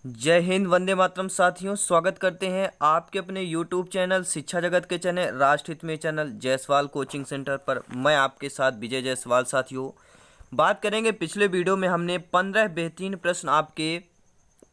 जय हिंद, वंदे मातरम। साथियों, स्वागत करते हैं आपके अपने YouTube चैनल शिक्षा जगत के चैनल राष्ट्र हित में चैनल जायसवाल कोचिंग सेंटर पर। मैं आपके साथ विजय जायसवाल। साथियों, बात करेंगे, पिछले वीडियो में हमने 15 बेहतरीन प्रश्न आपके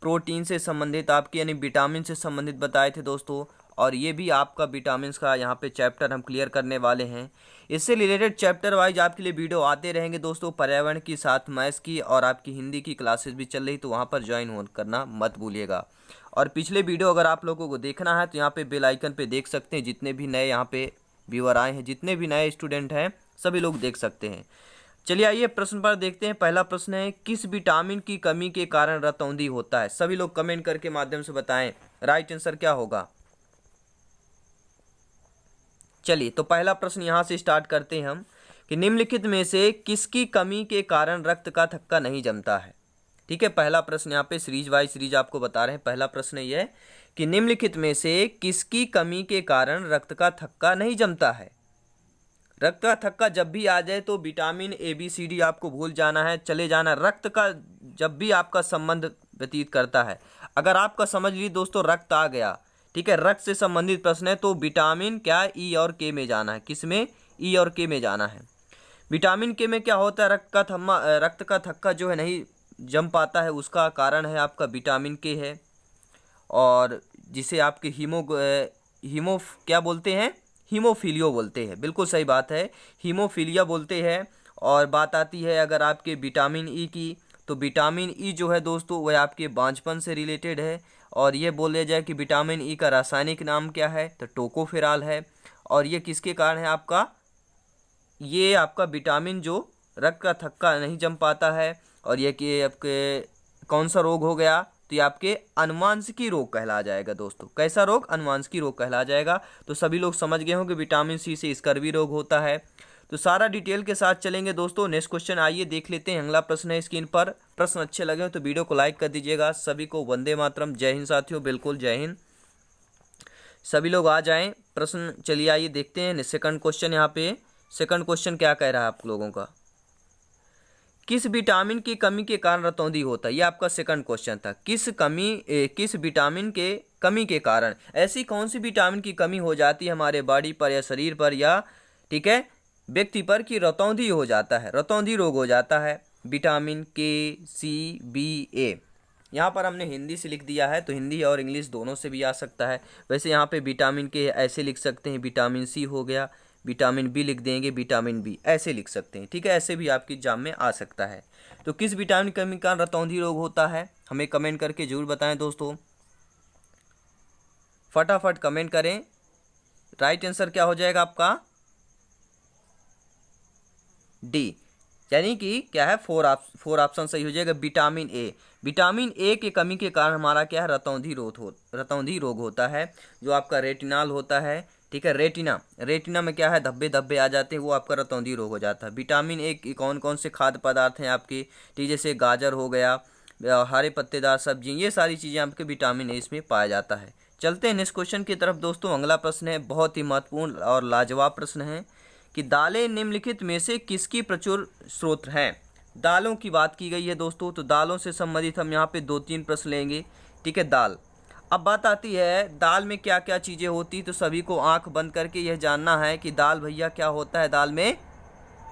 प्रोटीन से संबंधित, आपके यानी विटामिन से संबंधित बताए थे दोस्तों। और ये भी आपका विटामिन का यहाँ पे चैप्टर हम क्लियर करने वाले हैं। इससे रिलेटेड चैप्टर वाइज आपके लिए वीडियो आते रहेंगे दोस्तों। पर्यावरण की, साथ मैथ्स की और आपकी हिंदी की क्लासेस भी चल रही, तो वहाँ पर ज्वाइन हो करना मत भूलिएगा। और पिछले वीडियो अगर आप लोगों को देखना है तो यहाँ पे बेल आइकन पे देख सकते हैं। जितने भी नए यहाँ पे व्यूअर आए हैं, जितने भी नए स्टूडेंट हैं, सभी लोग देख सकते हैं। चलिए आइए प्रश्न पर देखते हैं। पहला प्रश्न है, किस विटामिन की कमी के कारण रतौंधी होता है? सभी लोग कमेंट करके माध्यम से बताएं राइट आंसर क्या होगा। चलिए तो पहला प्रश्न यहां से स्टार्ट करते हैं हम कि निम्नलिखित में से किसकी कमी के कारण रक्त का थक्का नहीं जमता है। ठीक है, पहला प्रश्न यहाँ पे सीरीज वाइज सीरीज आपको बता रहे हैं। पहला प्रश्न यह है कि निम्नलिखित में से किसकी कमी के कारण रक्त का थक्का नहीं जमता है। रक्त का थक्का जब भी आ जाए तो विटामिन ABCD आपको भूल जाना है, चले जाना। रक्त का जब भी आपका संबंध व्यतीत करता है, अगर आपका समझ लीजिए दोस्तों रक्त आ गया, ठीक है, रक्त से संबंधित प्रश्न है, तो विटामिन क्या E और K में जाना है। किस में? E और K में जाना है। विटामिन K में क्या होता है? रक्त का थक्का जो है नहीं जम पाता है, उसका कारण है आपका विटामिन K है। और जिसे आपके हीमो क्या बोलते हैं? हीमोफीलियो बोलते हैं। बिल्कुल सही बात है, हीमोफीलिया बोलते हैं। और बात आती है अगर आपके विटामिन E की, तो विटामिन E जो है दोस्तों वह आपके बांझपन से रिलेटेड है। और ये बोला जाए कि विटामिन E का रासायनिक नाम क्या है, तो टोकोफेराल है। और ये किसके कारण है आपका? ये आपका विटामिन जो रक्त का थक्का नहीं जम पाता है। और ये कि आपके कौन सा रोग हो गया, तो ये आपके अनुवांशिकी रोग कहला जाएगा दोस्तों। कैसा रोग? अनुवांशिकी रोग कहला जाएगा। तो सभी लोग समझ गए होंगे विटामिन C से स्कर्वी रोग होता है। तो सारा डिटेल के साथ चलेंगे दोस्तों। नेक्स्ट क्वेश्चन आइए देख लेते हैं। अगला प्रश्न है स्क्रीन पर। प्रश्न अच्छे लगे हो तो वीडियो को लाइक कर दीजिएगा। सभी को वंदे मातरम। जय हिंद साथियों, बिल्कुल जय हिंद। सभी लोग आ जाएं। प्रश्न चलिए आइए देखते हैं। सेकंड क्वेश्चन यहाँ पे, सेकंड क्वेश्चन क्या कह रहा है आप लोगों का? किस विटामिन की कमी के कारण रतौंधी होता है? ये आपका सेकंड क्वेश्चन था। किस विटामिन के कमी के कारण, ऐसी कौन सी विटामिन की कमी हो जाती है हमारे बॉडी पर या शरीर पर या ठीक है व्यक्ति पर कि रतौंधी हो जाता है, रतौंधी रोग हो जाता है? Vitamin KCBA। यहाँ पर हमने हिंदी से लिख दिया है, तो हिंदी और इंग्लिश दोनों से भी आ सकता है। वैसे यहाँ पे विटामिन K ऐसे लिख सकते हैं, विटामिन C हो गया, विटामिन B लिख देंगे, विटामिन B ऐसे लिख सकते हैं। ठीक है, ऐसे भी आपकी एग्जाम में आ सकता है। तो किस विटामिन की कमी के कारण रतौंधी रोग होता है, हमें कमेंट करके जरूर बताएं दोस्तों। फटाफट कमेंट करें। राइट आंसर क्या हो जाएगा आपका? डी, यानी कि क्या है, फोर ऑप्शन सही हो जाएगा। विटामिन A, विटामिन A की कमी के कारण हमारा क्या है, रतौंधी रोग होता है। जो आपका रेटिनॉल होता है, ठीक है, रेटिना में क्या है, धब्बे धब्बे आ जाते हैं, वो आपका रतौंधी रोग हो जाता है। विटामिन A की कौन कौन से खाद्य पदार्थ हैं आपके? ठीक, जैसे गाजर हो गया, हरे पत्तेदार सब्जी, ये सारी चीज़ें आपके विटामिन A इसमें पाया जाता है। चलते हैं नेक्स्ट क्वेश्चन की तरफ दोस्तों। अगला प्रश्न है, बहुत ही महत्वपूर्ण और लाजवाब प्रश्न है कि दालें निम्नलिखित में से किसकी प्रचुर स्रोत हैं? दालों की बात की गई है दोस्तों, तो दालों से संबंधित हम यहाँ पे 2-3 प्रश्न लेंगे। ठीक है, दाल। अब बात आती है दाल में क्या क्या चीज़ें होती, तो सभी को आंख बंद करके यह जानना है कि दाल भैया क्या होता है, दाल में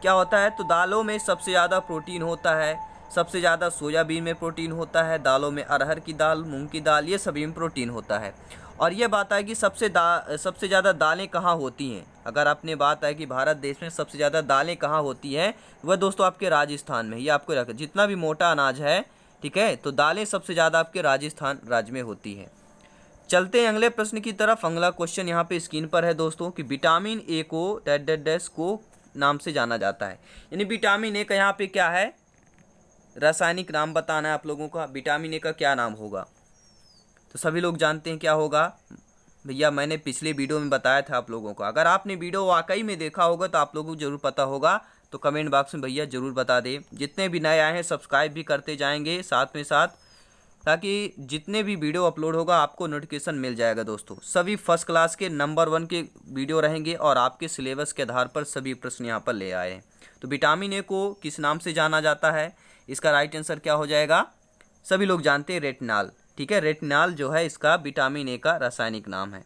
क्या होता है। तो दालों में सबसे ज़्यादा प्रोटीन होता है, सबसे ज़्यादा सोयाबीन में प्रोटीन होता है, दालों में अरहर की दाल, मूंग की दाल, ये सभी में प्रोटीन होता है। और ये बात है कि सबसे ज़्यादा दालें कहाँ होती हैं। अगर आपने बात है कि भारत देश में सबसे ज़्यादा दालें कहाँ होती हैं, वह दोस्तों आपके राजस्थान में। ये आपको रख, जितना भी मोटा अनाज है, ठीक है, तो दालें सबसे ज़्यादा आपके राजस्थान राज्य में होती हैं। चलते हैं अगले प्रश्न की तरफ। अगला क्वेश्चन यहाँ पे स्क्रीन पर है दोस्तों कि विटामिन A को डैश को नाम से जाना जाता है। यानी विटामिन A का यहाँ पे क्या है, रासायनिक नाम बताना है आप लोगों का। विटामिन A का क्या नाम होगा, तो सभी लोग जानते हैं क्या होगा भैया। मैंने पिछले वीडियो में बताया था आप लोगों को। अगर आपने वीडियो वाकई में देखा होगा तो आप लोगों को जरूर पता होगा, तो कमेंट बॉक्स में भैया जरूर बता दें। जितने भी नए आए हैं सब्सक्राइब भी करते जाएंगे साथ में साथ, ताकि जितने भी वीडियो अपलोड होगा आपको नोटिफिकेशन मिल जाएगा दोस्तों। सभी फर्स्ट क्लास के नंबर 1 के वीडियो रहेंगे और आपके सिलेबस के आधार पर सभी प्रश्न यहाँ पर ले आए हैं। तो विटामिन A को किस नाम से जाना जाता है, इसका राइट आंसर क्या हो जाएगा? सभी लोग जानते हैं, रेटिनॉल। ठीक है, रेटिनॉल जो है इसका विटामिन ए का रासायनिक नाम है।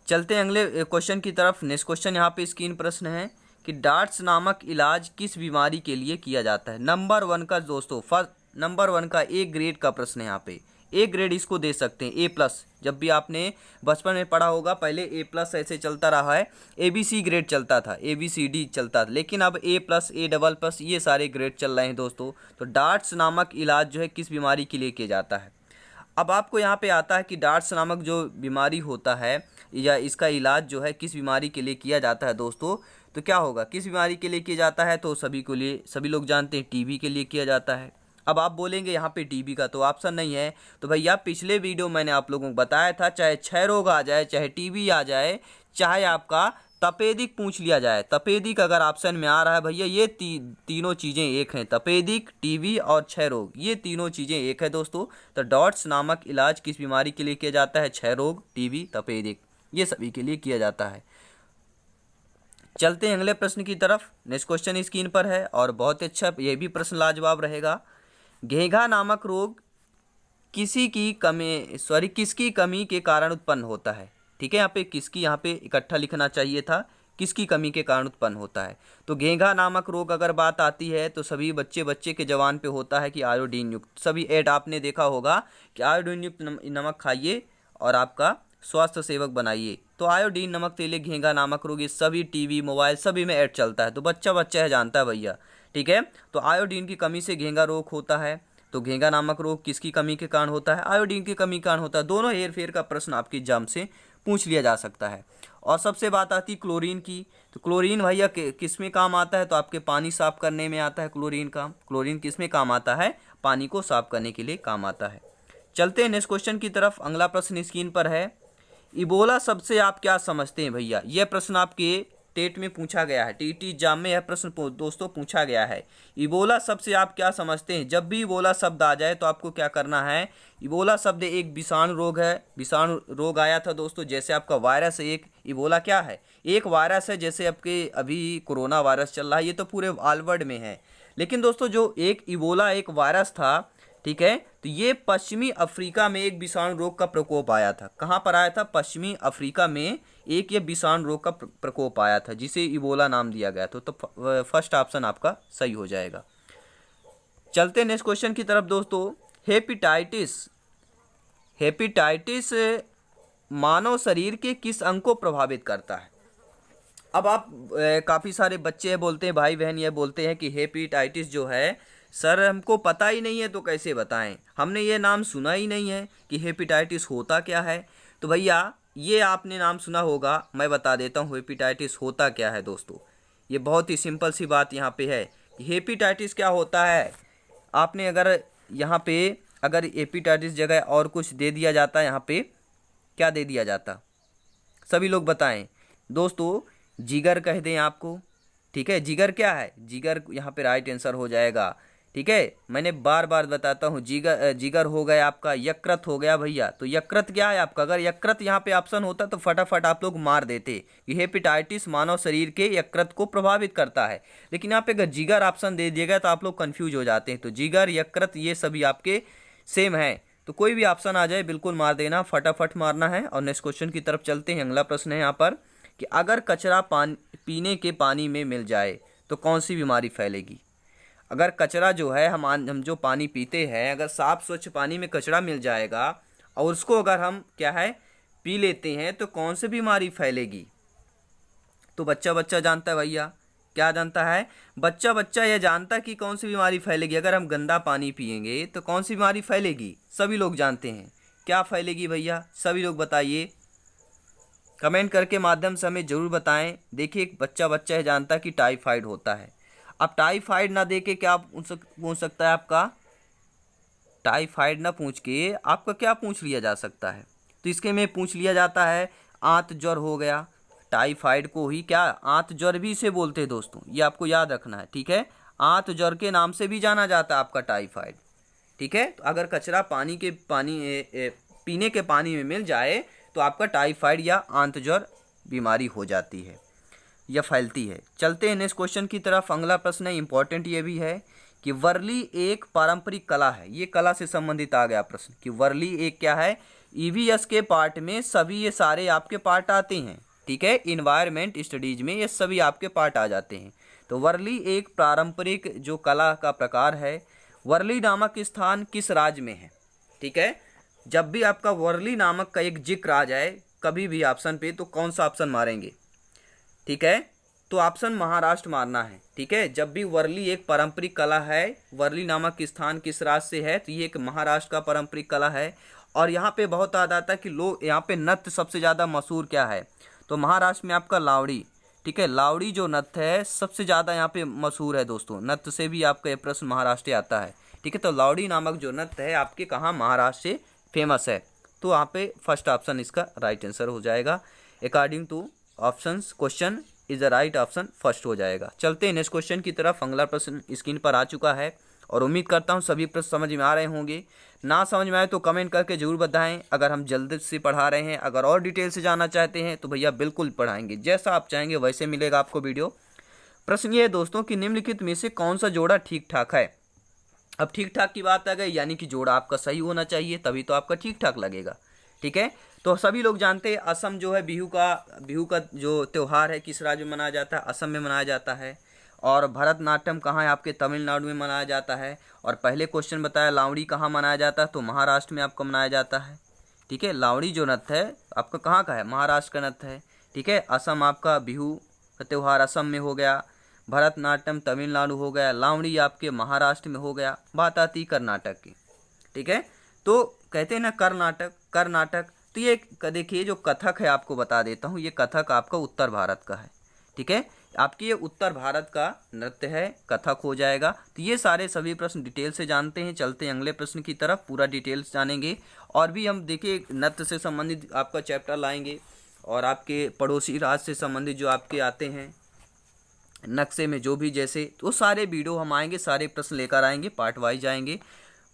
चलते हैं अगले क्वेश्चन की तरफ। नेक्स्ट क्वेश्चन यहाँ पे स्क्रीन प्रश्न है कि डार्ट्स नामक इलाज किस बीमारी के लिए किया जाता है। नंबर 1 का दोस्तों, फर्स्ट नंबर 1 का ए ग्रेड का प्रश्न है यहाँ पे। ए ग्रेड इसको दे सकते हैं, ए प्लस। जब भी आपने बचपन में पढ़ा होगा, पहले ए प्लस ऐसे चलता रहा है, ABC ग्रेड चलता था, ABCD चलता था, लेकिन अब ए प्लस, ए डबल प्लस, ये सारे ग्रेड चल रहे हैं दोस्तों। तो डार्ट्स नामक इलाज जो है किस बीमारी के लिए किया जाता है। अब आपको यहाँ पे आता है कि डार्ट्स नामक जो बीमारी होता है या इसका इलाज जो है किस बीमारी के लिए किया जाता है दोस्तों, तो क्या होगा, किस बीमारी के लिए किया जाता है, तो सभी लोग जानते हैं टीबी के लिए किया जाता है। अब आप बोलेंगे यहाँ पे टीबी का तो ऑप्शन नहीं है, तो भैया पिछले वीडियो मैंने आप लोगों को बताया था, चाहे क्षय रोग आ जाए, चाहे टीबी आ जाए, चाहे आपका तपेदिक पूछ लिया जाए, तपेदिक अगर ऑप्शन में आ रहा है भैया, ये तीनों चीज़ें एक हैं, तपेदिक, टीबी और क्षय रोग, ये तीनों चीज़ें एक है दोस्तों। तो डार्ट्स नामक इलाज किस बीमारी के लिए किया जाता है, क्षय रोग, टीबी, तपेदिक, ये सभी के लिए किया जाता है। चलते हैं अगले प्रश्न की तरफ। नेक्स्ट क्वेश्चन स्क्रीन पर है और बहुत अच्छा, ये भी प्रश्न लाजवाब रहेगा। घेंघा नामक रोग किसकी कमी के कारण उत्पन्न होता है। ठीक है, यहाँ पे किसकी, यहाँ पे इकट्ठा लिखना चाहिए था, किसकी कमी के कारण उत्पन्न होता है। तो घेंघा नामक रोग अगर बात आती है तो सभी बच्चे के जवान पे होता है कि आयोडीन युक्त, सभी ऐड आपने देखा होगा कि आयोडीन युक्त नमक खाइए और आपका स्वास्थ्य सेवक बनाइए। तो आयोडीन नमक तेले घेंघा नामक रोग, ये सभी टीवी, मोबाइल सभी में ऐड चलता है, तो बच्चा है जानता है भैया। ठीक है, तो आयोडीन की कमी से घेंघा रोग होता है। तो घेंघा नामक रोग किसकी कमी के कारण होता है, आयोडीन की कमी के कारण होता है। दोनों हेर फेर का प्रश्न आपकी एग्जाम से पूछ लिया जा सकता है। और सबसे बात आती है क्लोरीन की, तो क्लोरीन भैया किस में काम आता है, तो आपके पानी साफ करने में आता है क्लोरीन का। क्लोरीन किस में काम आता है, पानी को साफ करने के लिए काम आता है। चलते हैं नेक्स्ट क्वेश्चन की तरफ। अगला प्रश्न स्क्रीन पर है, इबोला शब्द से आप क्या समझते हैं भैया। यह प्रश्न आपके टेट में पूछा गया है, टीटी एग्जाम में यह प्रश्न दोस्तों पूछा गया है। इबोला शब्द से आप क्या समझते हैं। जब भी इबोला शब्द आ जाए तो आपको क्या करना है, इबोला शब्द एक विषाणु रोग है, विषाणु रोग आया था दोस्तों। जैसे आपका वायरस, एक इबोला क्या है, एक वायरस है, जैसे आपके अभी कोरोना वायरस चल रहा है, ये तो पूरे ऑल वर्ल्ड में है। लेकिन दोस्तों जो एक इबोला एक वायरस था, ठीक है, तो ये पश्चिमी अफ्रीका में एक विषाणु रोग का प्रकोप आया था। कहाँ पर आया था, पश्चिमी अफ्रीका में एक ये विषाणु रोग का प्रकोप आया था, जिसे इबोला नाम दिया गया था। तो फर्स्ट ऑप्शन आपका सही हो जाएगा। चलते नेक्स्ट क्वेश्चन की तरफ दोस्तों। हेपेटाइटिस मानव शरीर के किस अंग को प्रभावित करता है। अब आप काफ़ी सारे बच्चे बोलते हैं, भाई बहन ये बोलते हैं कि हेपेटाइटिस जो है सर हमको पता ही नहीं है, तो कैसे बताएं, हमने ये नाम सुना ही नहीं है कि हेपेटाइटिस होता क्या है। तो भैया ये आपने नाम सुना होगा, मैं बता देता हूँ हेपेटाइटिस होता क्या है दोस्तों। ये बहुत ही सिंपल सी बात यहाँ पे है कि हेपेटाइटिस क्या होता है। आपने अगर यहाँ पे अगर हेपेटाइटिस जगह और कुछ दे दिया जाता, यहाँ पे क्या दे दिया जाता, सभी लोग बताएं दोस्तों। जिगर कह दें आपको, ठीक है, जिगर क्या है, जिगर यहाँ पे राइट आंसर हो जाएगा। ठीक है, मैंने बार बार बताता हूँ, जिगर हो गया आपका, यकृत हो गया भैया। तो यकृत क्या है आपका, अगर यकृत यहाँ पे ऑप्शन होता तो फटाफट आप लोग मार देते कि हेपेटाइटिस मानव शरीर के यकृत को प्रभावित करता है। लेकिन यहाँ पे अगर जिगर ऑप्शन दे दिया गया तो आप लोग कंफ्यूज हो जाते हैं। तो जिगर, यकृत ये सभी आपके सेम है, तो कोई भी ऑप्शन आ जाए बिल्कुल मार देना, फटाफट मारना है। और नेक्स्ट क्वेश्चन की तरफ चलते हैं। अगला प्रश्न है यहाँ पर कि अगर कचरा पीने के पानी में मिल जाए तो कौन सी बीमारी फैलेगी। अगर कचरा जो है हम जो पानी पीते हैं, अगर साफ स्वच्छ पानी में कचरा मिल जाएगा और उसको अगर हम क्या है पी लेते हैं तो कौन सी बीमारी फैलेगी। तो बच्चा जानता है भैया, क्या जानता है, बच्चा यह जानता है कि कौन सी बीमारी फैलेगी। अगर हम गंदा पानी पिएंगे तो कौन सी बीमारी फैलेगी, सभी लोग जानते हैं क्या फैलेगी भैया, सभी लोग बताइए, कमेंट करके माध्यम से हमें जरूर बताएं। देखिए एक बच्चा है जानता है कि टाइफाइड होता है। अब टाइफाइड ना देके क्या पूछ सकता है आपका, टाइफाइड ना पूछ के आपका क्या पूछ लिया जा सकता है, तो इसके में पूछ लिया जाता है आंत ज्वर हो गया। टाइफाइड को ही क्या आंत ज्वर भी से बोलते हैं दोस्तों, ये आपको याद रखना है। ठीक है, आंत ज्वर के नाम से भी जाना जाता है आपका टाइफाइड। ठीक है, तो अगर कचरा पीने के पानी में मिल जाए तो आपका टाइफाइड या आंत ज्वर बीमारी हो जाती है या फैलती है। चलते हैं नेक्स्ट क्वेश्चन की तरफ। अगला प्रश्न है इंपॉर्टेंट, ये भी है कि वर्ली एक पारंपरिक कला है। ये कला से संबंधित आ गया प्रश्न कि वर्ली एक क्या है, ईवीएस के पार्ट में सभी ये सारे आपके पार्ट आते हैं, ठीक है, इन्वायरमेंट स्टडीज में ये सभी आपके पार्ट आ जाते हैं। तो वर्ली एक पारंपरिक जो कला का प्रकार है। वर्ली नामक स्थान किस राज्य में है, ठीक है, जब भी आपका वर्ली नामक का एक जिक्र आ जाए कभी भी ऑप्शन पे तो कौन सा ऑप्शन मारेंगे, ठीक है, तो ऑप्शन महाराष्ट्र मारना है, ठीक है। जब भी वर्ली एक पारंपरिक कला है, वर्ली नामक स्थान किस राज्य से है, तो ये एक महाराष्ट्र का पारंपरिक कला है। और यहाँ पे बहुत याद आता है कि लोग यहाँ पे नृत्य सबसे ज़्यादा मशहूर क्या है, तो महाराष्ट्र में आपका लावड़ी, ठीक है, लावड़ी जो नृत्य है सबसे ज़्यादा यहाँ पे मशहूर है दोस्तों। नृत्य से भी आपका ये प्रश्न महाराष्ट्र आता है, ठीक है। तो लावड़ी नामक जो नृत्य है आपके कहाँ, महाराष्ट्र से फेमस है। तो यहाँ पे फर्स्ट ऑप्शन इसका राइट आंसर हो जाएगा। According two options question is the right option first हो जाएगा। चलते हैं नेक्स्ट क्वेश्चन की तरफ। अगला प्रश्न स्क्रीन पर आ चुका है और उम्मीद करता हूँ सभी प्रश्न समझ में आ रहे होंगे। ना समझ में आए तो कमेंट करके जरूर बताएं। अगर हम जल्दी से पढ़ा रहे हैं, अगर और डिटेल से जानना चाहते हैं तो भैया बिल्कुल पढ़ाएंगे, जैसा आप चाहेंगे वैसे मिलेगा आपको वीडियो। प्रश्न ये है दोस्तों कि निम्नलिखित में से कौन सा जोड़ा ठीक ठाक है। अब ठीक ठाक की बात आ गई, यानी कि जोड़ा आपका सही होना चाहिए तभी तो आपका ठीक ठाक लगेगा, ठीक है। तो सभी लोग जानते हैं असम जो है बिहू का जो त्यौहार है किस राज्य में मनाया जाता है, असम में मनाया जाता है। और भरतनाट्यम कहाँ है, आपके तमिलनाडु में मनाया जाता है। और पहले क्वेश्चन बताया लावड़ी कहाँ मनाया जाता है, तो महाराष्ट्र में आपको मनाया जाता है, ठीक है। लावड़ी जो नृत्य है आपका कहाँ का है, महाराष्ट्र का नृत्य है, ठीक है। असम आपका बिहू का त्यौहार असम में हो गया, भरतनाट्यम तमिलनाडु हो गया, लावड़ी आपके महाराष्ट्र में हो गया। बात आती कर्नाटक की, ठीक है। तो कहते हैं ना कर्नाटक, तो ये देखिए जो कथक है आपको बता देता हूँ, ये कथक आपका उत्तर भारत का है, ठीक है। आपकी ये उत्तर भारत का नृत्य है, कथक हो जाएगा। तो ये सारे सभी प्रश्न डिटेल से जानते हैं। चलते हैं अगले प्रश्न की तरफ, पूरा डिटेल्स जानेंगे। और भी हम देखिए नृत्य से संबंधित आपका चैप्टर लाएंगे और आपके पड़ोसी राज्य से संबंधित जो आपके आते हैं नक्शे में जो भी जैसे, तो सारे वीडियो हम आएंगे, सारे प्रश्न लेकर आएंगे, पार्ट वाइज जाएंगे।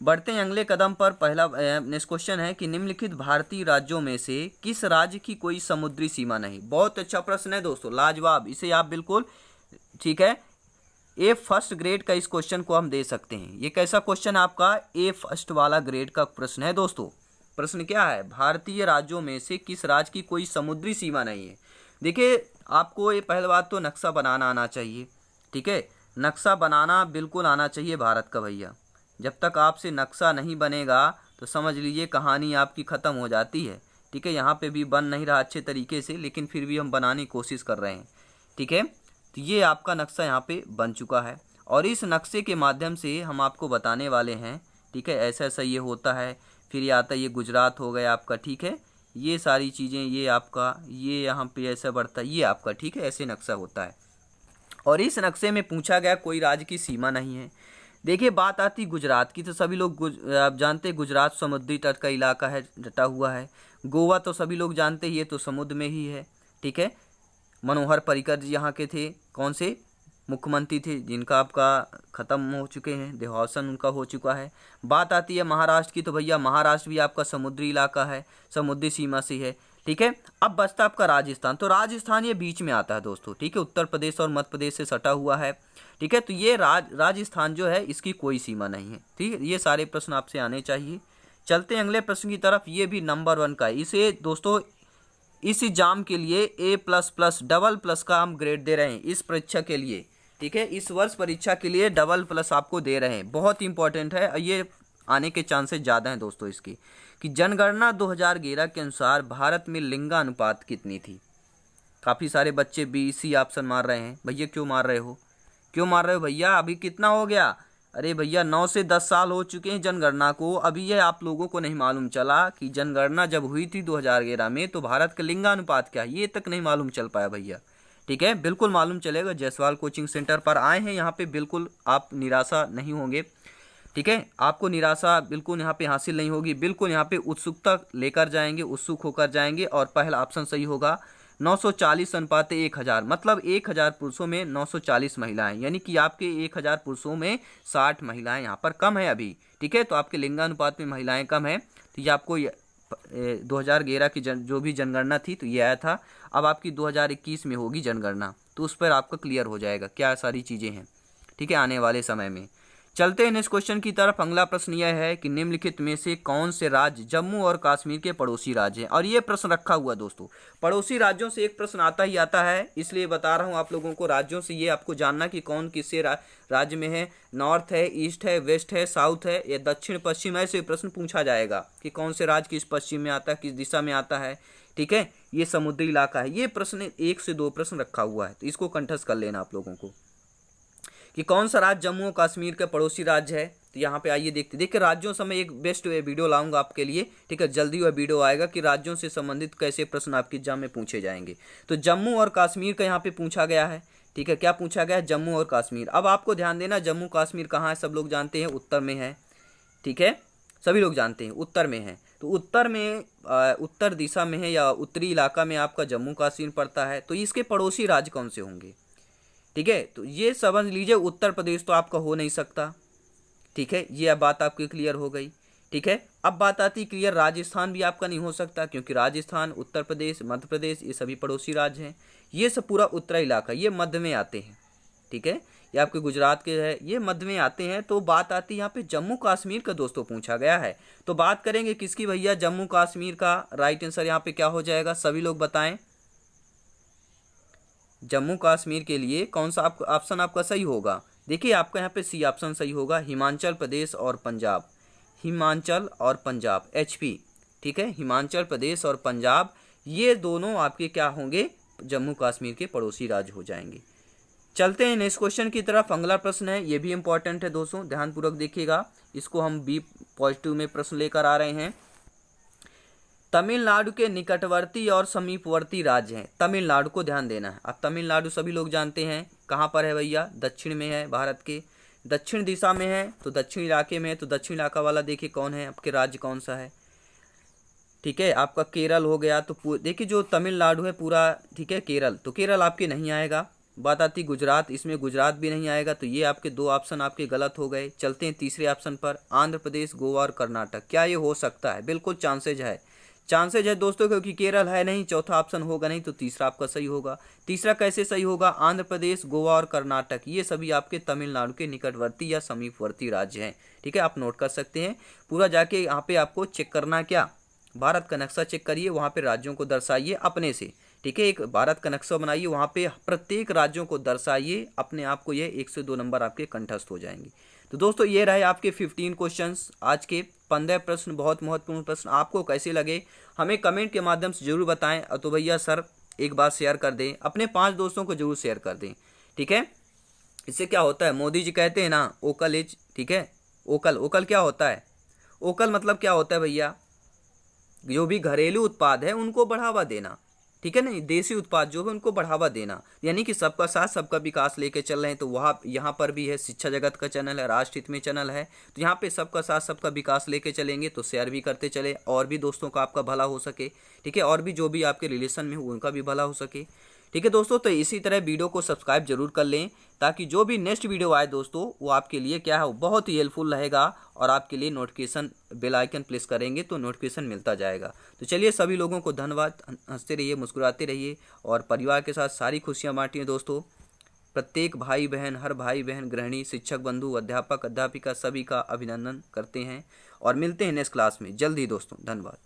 बढ़ते हैं अगले कदम पर। पहला नेक्स्ट क्वेश्चन है कि निम्नलिखित भारतीय राज्यों में से किस राज्य की कोई समुद्री सीमा नहीं। बहुत अच्छा प्रश्न है दोस्तों, लाजवाब, इसे आप बिल्कुल, ठीक है, ए फर्स्ट ग्रेड का इस क्वेश्चन को हम दे सकते हैं। ये कैसा क्वेश्चन आपका, ए फर्स्ट वाला ग्रेड का प्रश्न है दोस्तों। प्रश्न क्या है, भारतीय राज्यों में से किस राज्य की कोई समुद्री सीमा नहीं है। देखिए आपको ये पहली बात तो नक्शा बनाना आना चाहिए, ठीक है, नक्शा बनाना बिल्कुल आना चाहिए भारत का भैया। जब तक आपसे नक्शा नहीं बनेगा तो समझ लीजिए कहानी आपकी ख़त्म हो जाती है, ठीक है। यहाँ पे भी बन नहीं रहा अच्छे तरीके से, लेकिन फिर भी हम बनाने की कोशिश कर रहे हैं, ठीक है। तो ये आपका नक्शा यहाँ पे बन चुका है और इस नक्शे के माध्यम से हम आपको बताने वाले हैं, ठीक है, ऐसा ऐसा ये होता है। फिर ये आता है, ये गुजरात हो गया आपका, ठीक है, ये सारी चीज़ें, ये आपका, ये यहाँ पे ऐसा बढ़ता है, ये आपका, ठीक है, ऐसे नक्शा होता है। और इस नक्शे में पूछा गया कोई राज्य की सीमा नहीं है। देखिए बात आती गुजरात की, तो सभी लोग आप जानते हैं गुजरात समुद्री तट का इलाका है, डटा हुआ है। गोवा तो सभी लोग जानते ही है, तो समुद्र में ही है, ठीक है। मनोहर पर्रिकर जी यहाँ के थे, कौन से मुख्यमंत्री थे, जिनका आपका ख़त्म हो चुके हैं, देहावसन उनका हो चुका है। बात आती है महाराष्ट्र की, तो भैया महाराष्ट्र भी आपका समुद्री इलाका है, समुद्री सीमा से है, ठीक है। अब बचता आपका राजस्थान, तो राजस्थान ये बीच में आता है दोस्तों, ठीक है, उत्तर प्रदेश और मध्य प्रदेश से सटा हुआ है, ठीक है। तो ये राजस्थान जो है इसकी कोई सीमा नहीं है, ठीक है। ये सारे प्रश्न आपसे आने चाहिए। चलते हैं अगले प्रश्न की तरफ। ये भी नंबर 1 का है। इसे दोस्तों इस एग्जाम के लिए A++ डबल प्लस का हम ग्रेड दे रहे हैं इस परीक्षा के लिए, ठीक है। इस वर्ष परीक्षा के लिए डबल प्लस आपको दे रहे हैं, बहुत इंपॉर्टेंट है। ये आने के चांसेस ज़्यादा हैं दोस्तों इसकी, कि जनगणना 2011 के अनुसार भारत में लिंगानुपात कितनी थी। काफ़ी सारे बच्चे BC ऑप्शन मार रहे हैं। भैया क्यों मार रहे हो, क्यों मार रहे हो भैया, अभी कितना हो गया, अरे भैया 9 से 10 साल हो चुके हैं जनगणना को। अभी ये आप लोगों को नहीं मालूम चला कि जनगणना जब हुई थी 2011 में तो भारत का लिंगानुपात क्या है, ये तक नहीं मालूम चल पाया भैया, ठीक है। बिल्कुल मालूम चलेगा, जायसवाल कोचिंग सेंटर पर आए हैं, यहाँ पे बिल्कुल आप निराशा नहीं होंगे, ठीक है। आपको निराशा बिल्कुल यहाँ पे हासिल नहीं होगी, बिल्कुल यहाँ पे उत्सुकता लेकर जाएंगे, उत्सुक होकर जाएंगे। और पहला ऑप्शन सही होगा 940 अनुपात 1000, मतलब 1000 पुरुषों में 940 महिलाएं, यानी कि आपके 1000 पुरुषों में 60 महिलाएं यहाँ पर कम है अभी, ठीक है। तो आपके लिंगानुपात में महिलाएं कम है। तो ये आपको 2011 की जो भी जनगणना थी तो ये आया था। अब आपकी 2021 में होगी जनगणना, तो उस पर आपका क्लियर हो जाएगा क्या सारी चीज़ें हैं, ठीक है, आने वाले समय में। चलते हैं नेक्स्ट क्वेश्चन की तरफ। अगला प्रश्न यह है कि निम्नलिखित में से कौन से राज्य जम्मू और कश्मीर के पड़ोसी राज्य हैं। और ये प्रश्न रखा हुआ दोस्तों, पड़ोसी राज्यों से एक प्रश्न आता ही आता है, इसलिए बता रहा हूँ आप लोगों को। राज्यों से ये आपको जानना कि कौन किससे राज्य में है, नॉर्थ है, ईस्ट है, वेस्ट है, साउथ है, या दक्षिण पश्चिम, ऐसे प्रश्न पूछा जाएगा कि कौन से राज्य किस पश्चिम में आता है, किस दिशा में आता है। ठीक है, ये समुद्री इलाका है। ये प्रश्न 1 से 2 प्रश्न रखा हुआ है, तो इसको कंठस्थ कर लेना आप लोगों को कि कौन सा राज्य जम्मू और कश्मीर का पड़ोसी राज्य है। तो यहाँ पे आइए देखिए राज्यों से मैं एक बेस्ट वीडियो लाऊंगा आपके लिए। ठीक है, जल्दी वह वीडियो आएगा कि राज्यों से संबंधित कैसे प्रश्न आपके एग्जाम में पूछे जाएंगे। तो जम्मू और कश्मीर का यहाँ पे पूछा गया है। ठीक है, क्या पूछा गया है? जम्मू और कश्मीर। अब आपको ध्यान देना, जम्मू कश्मीर कहाँ है? सब लोग जानते हैं उत्तर में है। ठीक है, सभी लोग जानते हैं उत्तर में है। तो उत्तर में उत्तर दिशा में है या उत्तरी इलाका में आपका जम्मू कश्मीर पड़ता है। तो इसके पड़ोसी राज्य कौन से होंगे? ठीक है, तो ये समझ लीजिए, उत्तर प्रदेश तो आपका हो नहीं सकता। ठीक है, ये अब बात आपकी क्लियर हो गई। ठीक है, अब बात आती क्लियर, राजस्थान भी आपका नहीं हो सकता, क्योंकि राजस्थान, उत्तर प्रदेश, मध्य प्रदेश, ये सभी पड़ोसी राज्य हैं। ये सब पूरा उत्तरी इलाका, ये मध्य में आते हैं। ठीक है, ये आपके गुजरात के है, ये मध्य में आते हैं। तो बात आती है यहाँ पे जम्मू कश्मीर का दोस्तों पूछा गया है। तो बात करेंगे किसकी भैया? जम्मू कश्मीर का। राइट आंसर यहाँ पे क्या हो जाएगा? सभी लोग बताएं। जम्मू कश्मीर के लिए कौन सा ऑप्शन आपका सही होगा? देखिए आपका यहाँ पे सी ऑप्शन सही होगा, हिमाचल प्रदेश और पंजाब। हिमाचल और पंजाब, HP। ठीक है, हिमाचल प्रदेश और पंजाब, ये दोनों आपके क्या होंगे? जम्मू कश्मीर के पड़ोसी राज्य हो जाएंगे। चलते हैं नेक्स्ट क्वेश्चन की तरफ। अगला प्रश्न है, ये भी इंपॉर्टेंट है दोस्तों, ध्यानपूर्वक देखिएगा। इसको हम बी पॉजिटिव में प्रश्न लेकर आ रहे हैं। तमिलनाडु के निकटवर्ती और समीपवर्ती राज्य हैं। तमिलनाडु को ध्यान देना है। अब तमिलनाडु सभी लोग जानते हैं कहाँ पर है भैया? दक्षिण में है, भारत के दक्षिण दिशा में है, तो दक्षिण इलाके में है। तो दक्षिण इलाका वाला देखिए कौन है आपके राज्य, कौन सा है? ठीक है, आपका केरल हो गया। तो देखिए जो तमिलनाडु है पूरा, ठीक है, केरल, तो केरल आपके नहीं आएगा। बात आती गुजरात, इसमें गुजरात भी नहीं आएगा। तो ये आपके 2 ऑप्शन आपके गलत हो गए। चलते हैं तीसरे ऑप्शन पर, आंध्र प्रदेश, गोवा और कर्नाटक। क्या ये हो सकता है? बिल्कुल चांसेज है दोस्तों, क्योंकि केरल है नहीं, चौथा ऑप्शन होगा नहीं, तो तीसरा आपका सही होगा। तीसरा कैसे सही होगा? आंध्र प्रदेश, गोवा और कर्नाटक, ये सभी आपके तमिलनाडु के निकटवर्ती या समीपवर्ती राज्य हैं। ठीक है, आप नोट कर सकते हैं। पूरा जाके यहाँ पे आपको चेक करना, क्या भारत का नक्शा चेक करिए, वहाँ पे राज्यों को दर्शाइए अपने से। ठीक है, एक भारत का नक्शा बनाइए, वहाँ पे प्रत्येक राज्यों को दर्शाइए अपने आप को, ये 1 से 2 नंबर आपके कंठस्थ हो जाएंगे। तो दोस्तों ये रहे आपके 15 क्वेश्चंस, आज के 15 प्रश्न, बहुत महत्वपूर्ण प्रश्न। आपको कैसे लगे हमें कमेंट के माध्यम से जरूर बताएं। तो भैया सर एक बात शेयर कर दें, अपने 5 दोस्तों को जरूर शेयर कर दें। ठीक है, इससे क्या होता है, मोदी जी कहते हैं ना, ओकल इज, ठीक है, ओकल क्या होता है? ओकल मतलब क्या होता है भैया? जो भी घरेलू उत्पाद है उनको बढ़ावा देना। ठीक है ना, देसी उत्पाद जो है उनको बढ़ावा देना, यानी कि सबका साथ सबका विकास लेके चल रहे हैं। तो वहाँ यहाँ पर भी है, शिक्षा जगत का चैनल है, राष्ट्र हित में चैनल है। तो यहाँ पे सबका साथ सबका विकास लेके चलेंगे, तो शेयर भी करते चले, और भी दोस्तों का आपका भला हो सके। ठीक है, और भी जो भी आपके रिलेशन में हो उनका भी भला हो सके। ठीक है दोस्तों, तो इसी तरह वीडियो को सब्सक्राइब जरूर कर लें, ताकि जो भी नेक्स्ट वीडियो आए दोस्तों वो आपके लिए क्या है, बहुत ही हेल्पफुल रहेगा, और आपके लिए नोटिफिकेशन बेल आइकन प्रेस करेंगे तो नोटिफिकेशन मिलता जाएगा। तो चलिए सभी लोगों को धन्यवाद, हंसते रहिए, मुस्कुराते रहिए, और परिवार के साथ सारी खुशियाँ बांटिए दोस्तों। प्रत्येक भाई बहन, हर भाई बहन, गृहिणी, शिक्षक बंधु, अध्यापक, अध्यापिका, सभी का अभिनंदन करते हैं, और मिलते हैं नेक्स्ट क्लास में जल्द ही दोस्तों। धन्यवाद।